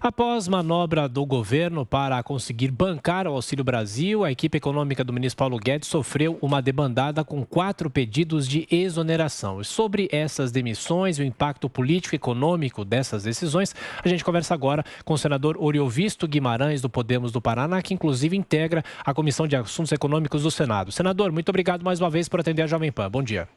Após manobra do governo para conseguir bancar o Auxílio Brasil, a equipe econômica do ministro Paulo Guedes sofreu uma debandada com 4 pedidos de exoneração. E sobre essas demissões e o impacto político e econômico dessas decisões, a gente conversa agora com o senador Oriovisto Guimarães, do Podemos do Paraná, que inclusive integra a Comissão de Assuntos Econômicos do Senado. Senador, muito obrigado mais uma vez por atender a Jovem Pan. Bom dia.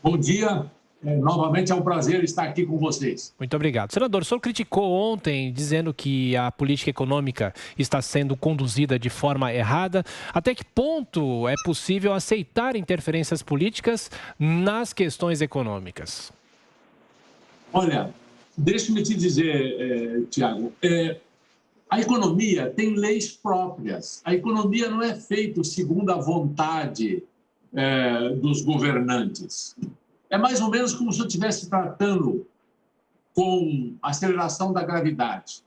Bom dia. Novamente é um prazer estar aqui com vocês. Muito obrigado. Senador, o senhor criticou ontem, dizendo que a política econômica está sendo conduzida de forma errada. Até que ponto é possível aceitar interferências políticas nas questões econômicas? Olha, deixe-me te dizer, Tiago, a economia tem leis próprias. A economia não é feita segundo a vontade dos governantes. É mais ou menos como se eu estivesse tratando com a aceleração da gravidade.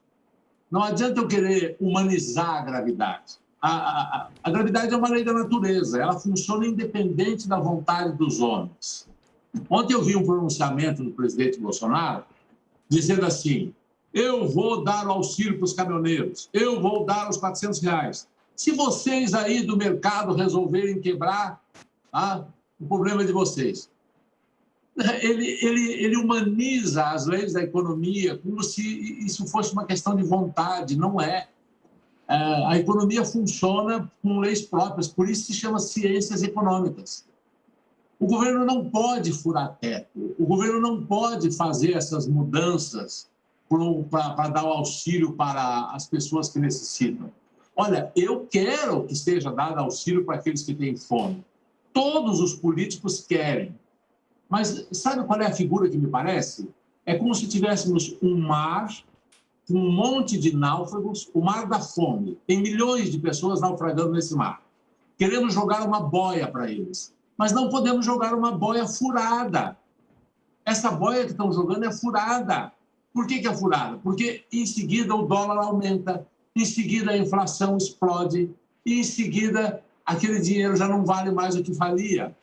Não adianta eu querer humanizar a gravidade. A gravidade é uma lei da natureza, ela funciona independente da vontade dos homens. Ontem eu vi um pronunciamento do presidente Bolsonaro dizendo assim: eu vou dar o auxílio para os caminhoneiros, eu vou dar os R$ 400. Se vocês aí do mercado resolverem quebrar, o problema é de vocês. Ele humaniza as leis da economia como se isso fosse uma questão de vontade. Não é. A economia funciona com leis próprias, por isso se chama ciências econômicas. O governo não pode furar teto, o governo não pode fazer essas mudanças para dar o auxílio para as pessoas que necessitam. Olha, eu quero que seja dado auxílio para aqueles que têm fome. Todos os políticos querem. Mas sabe qual é a figura que me parece? É como se tivéssemos um mar com um monte de náufragos, o mar da fome. Tem milhões de pessoas naufragando nesse mar. Queremos jogar uma boia para eles, mas não podemos jogar uma boia furada. Essa boia que estão jogando é furada. Por que é furada? Porque em seguida o dólar aumenta, em seguida a inflação explode, e em seguida aquele dinheiro já não vale mais o que valia.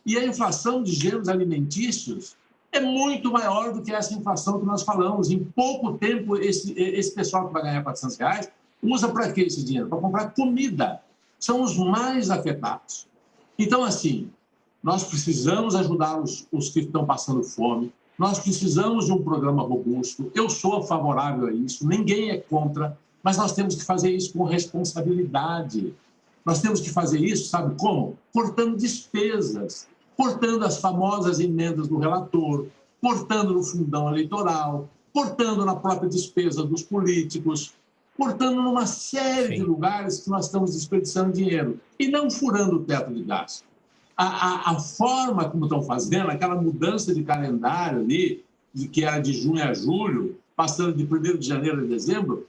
E a inflação de gêneros alimentícios é muito maior do que essa inflação que nós falamos. Em pouco tempo, esse pessoal que vai ganhar R$ 400 usa para quê esse dinheiro? Para comprar comida. São os mais afetados. Então, assim, nós precisamos ajudar os que estão passando fome, nós precisamos de um programa robusto. Eu sou favorável a isso, ninguém é contra, mas nós temos que fazer isso com responsabilidade. Nós temos que fazer isso, sabe como? Cortando despesas, cortando as famosas emendas do relator, cortando no fundão eleitoral, cortando na própria despesa dos políticos, cortando numa série de lugares que nós estamos desperdiçando dinheiro e não furando o teto de gasto. A forma como estão fazendo, aquela mudança de calendário ali, que era de junho a julho, passando de 1º de janeiro a dezembro,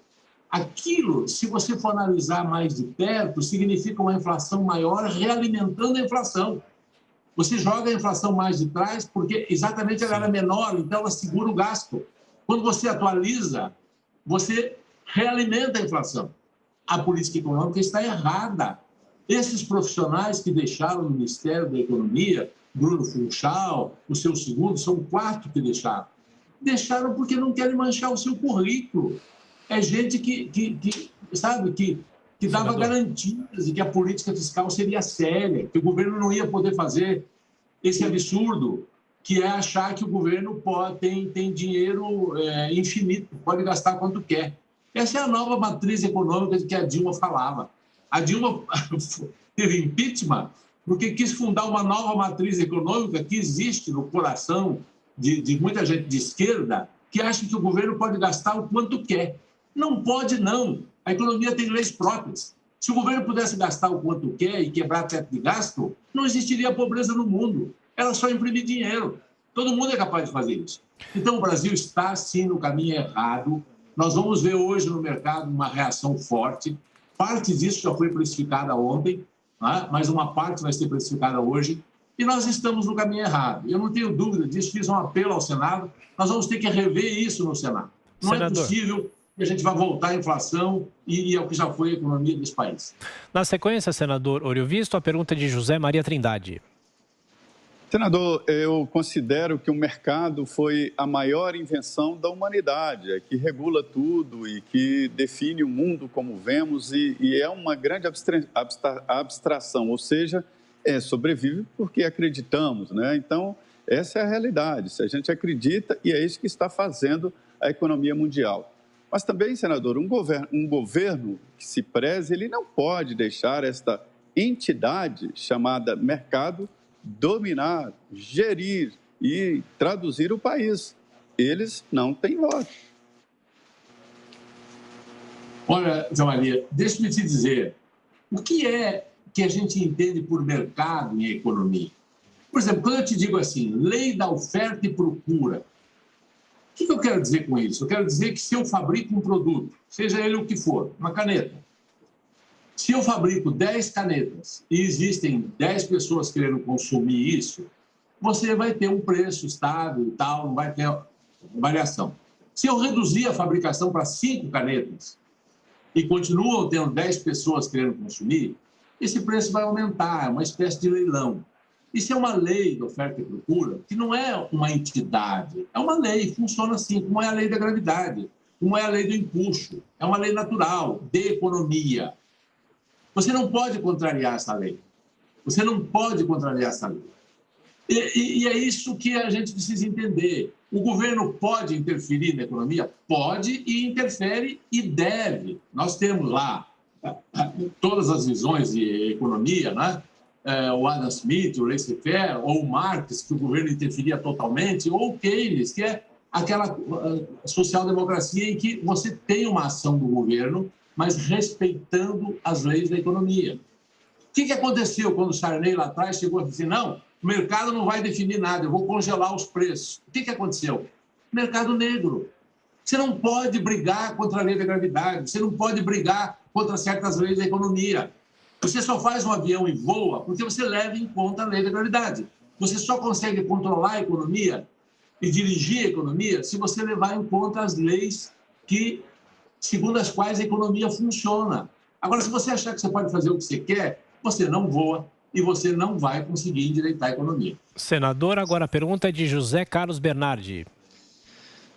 aquilo, se você for analisar mais de perto, significa uma inflação maior realimentando a inflação. Você joga a inflação mais de trás porque exatamente ela era menor, então ela segura o gasto. Quando você atualiza, você realimenta a inflação. A política econômica está errada. Esses profissionais que deixaram o Ministério da Economia, Bruno Funchal, o seu segundo, são 4 que deixaram. Deixaram porque não querem manchar o seu currículo. É gente que dava garantias de que a política fiscal seria séria, que o governo não ia poder fazer esse absurdo, que é achar que o governo tem dinheiro infinito, pode gastar quanto quer. Essa é a nova matriz econômica de que a Dilma falava. A Dilma teve impeachment porque quis fundar uma nova matriz econômica que existe no coração de muita gente de esquerda que acha que o governo pode gastar o quanto quer. Não pode, não. A economia tem leis próprias. Se o governo pudesse gastar o quanto quer e quebrar teto de gasto, não existiria pobreza no mundo. Era só imprimir dinheiro. Todo mundo é capaz de fazer isso. Então, o Brasil está, sim, no caminho errado. Nós vamos ver hoje no mercado uma reação forte. Parte disso já foi precificada ontem, mas uma parte vai ser precificada hoje. E nós estamos no caminho errado. Eu não tenho dúvida disso. Fiz um apelo ao Senado. Nós vamos ter que rever isso no Senado. Não é possível que a gente vai voltar à inflação e ao que já foi a economia desse país. Na sequência, senador Oriovisto, a pergunta de José Maria Trindade. Senador, eu considero que o mercado foi a maior invenção da humanidade, é que regula tudo e que define o mundo como vemos e é uma grande abstração, ou seja, sobrevive porque acreditamos, né? Então, essa é a realidade, se a gente acredita e é isso que está fazendo a economia mundial. Mas também, senador, um governo que se preze, ele não pode deixar esta entidade chamada mercado dominar, gerir e traduzir o país. Eles não têm voto. Olha, Zé Maria, deixa-me te dizer, o que é que a gente entende por mercado em economia? Por exemplo, quando eu te digo assim, lei da oferta e procura, o que eu quero dizer com isso? Eu quero dizer que se eu fabrico um produto, seja ele o que for, uma caneta, se eu fabrico 10 canetas e existem 10 pessoas querendo consumir isso, você vai ter um preço estável e tal, não vai ter variação. Se eu reduzir a fabricação para 5 canetas e continuam tendo 10 pessoas querendo consumir, esse preço vai aumentar, é uma espécie de leilão. Isso é uma lei de oferta e procura, que não é uma entidade, é uma lei, funciona assim, como é a lei da gravidade, como é a lei do empuxo, é uma lei natural, de economia. Você não pode contrariar essa lei. Você não pode contrariar essa lei. E é isso que a gente precisa entender. O governo pode interferir na economia? Pode e interfere e deve. Nós temos lá todas as visões de economia, né? O Adam Smith, o Laissez-faire, ou o Marx, que o governo interferia totalmente, ou o Keynes, que é aquela social-democracia em que você tem uma ação do governo, mas respeitando as leis da economia. O que aconteceu quando o Sarney lá atrás chegou e disse assim, não, o mercado não vai definir nada, eu vou congelar os preços. O que aconteceu? Mercado negro. Você não pode brigar contra a lei da gravidade, você não pode brigar contra certas leis da economia. Você só faz um avião e voa porque você leva em conta a lei da gravidade. Você só consegue controlar a economia e dirigir a economia se você levar em conta as leis segundo as quais a economia funciona. Agora, se você achar que você pode fazer o que você quer, você não voa e você não vai conseguir endireitar a economia. Senador, agora a pergunta é de José Carlos Bernardi.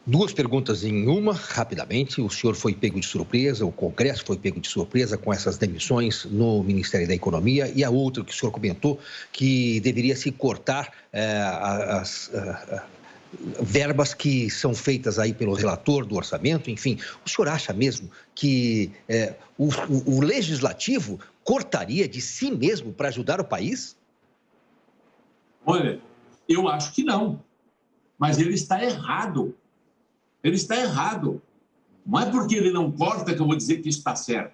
Duas perguntas em uma, rapidamente. O senhor foi pego de surpresa, o Congresso foi pego de surpresa com essas demissões no Ministério da Economia. E a outra que o senhor comentou, que deveria se cortar as verbas que são feitas aí pelo relator do orçamento. Enfim, o senhor acha mesmo que o legislativo cortaria de si mesmo para ajudar o país? Olha, eu acho que não, mas ele está errado. Ele está errado. Não é porque ele não corta que eu vou dizer que isso está certo.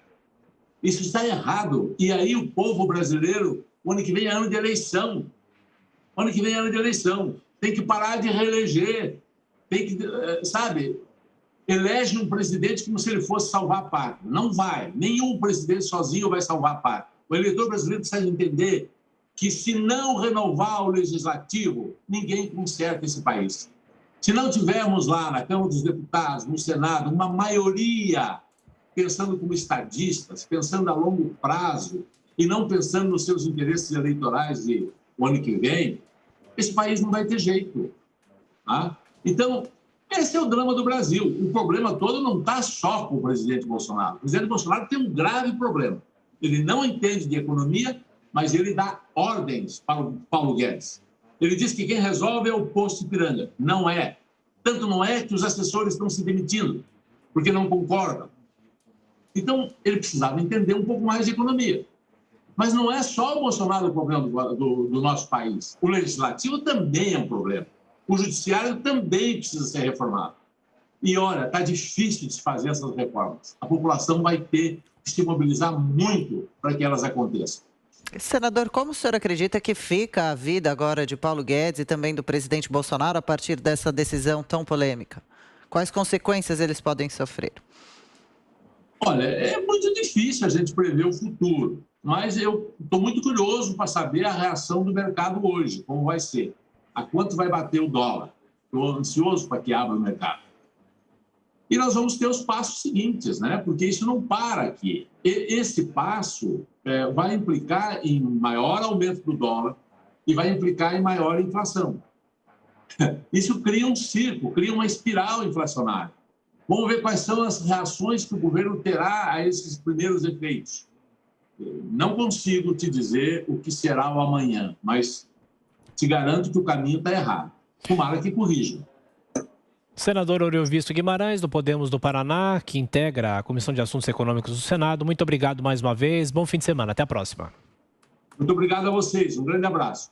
Isso está errado. E aí o povo brasileiro, o ano que vem é ano de eleição. O ano que vem é ano de eleição. Tem que parar de reeleger. Tem que, sabe, elege um presidente como se ele fosse salvar a pátria. Não vai. Nenhum presidente sozinho vai salvar a pátria. O eleitor brasileiro precisa entender que se não renovar o legislativo, ninguém conserta esse país. Se não tivermos lá na Câmara dos Deputados, no Senado, uma maioria pensando como estadistas, pensando a longo prazo e não pensando nos seus interesses eleitorais do ano que vem, esse país não vai ter jeito. Tá? Então, esse é o drama do Brasil. O problema todo não está só com o presidente Bolsonaro. O presidente Bolsonaro tem um grave problema. Ele não entende de economia, mas ele dá ordens para o Paulo Guedes. Ele diz que quem resolve é o posto Ipiranga. Não é. Tanto não é que os assessores estão se demitindo, porque não concordam. Então, ele precisava entender um pouco mais de economia. Mas não é só o Bolsonaro o problema do nosso país. O legislativo também é um problema. O judiciário também precisa ser reformado. E, olha, está difícil de se fazer essas reformas. A população vai ter que se mobilizar muito para que elas aconteçam. Senador, como o senhor acredita que fica a vida agora de Paulo Guedes e também do presidente Bolsonaro a partir dessa decisão tão polêmica? Quais consequências eles podem sofrer? Olha, é muito difícil a gente prever o futuro, mas eu estou muito curioso para saber a reação do mercado hoje, como vai ser, a quanto vai bater o dólar. Estou ansioso para que abra o mercado. E nós vamos ter os passos seguintes, né? Porque isso não para aqui. Esse passo vai implicar em maior aumento do dólar, e vai implicar em maior inflação. Isso cria um circo, cria uma espiral inflacionária. Vamos ver quais são as reações que o governo terá a esses primeiros efeitos. Não consigo te dizer o que será o amanhã, mas te garanto que o caminho está errado. Tomara que corrija. Senador Oriovisto Guimarães, do Podemos do Paraná, que integra a Comissão de Assuntos Econômicos do Senado. Muito obrigado mais uma vez. Bom fim de semana. Até a próxima. Muito obrigado a vocês. Um grande abraço.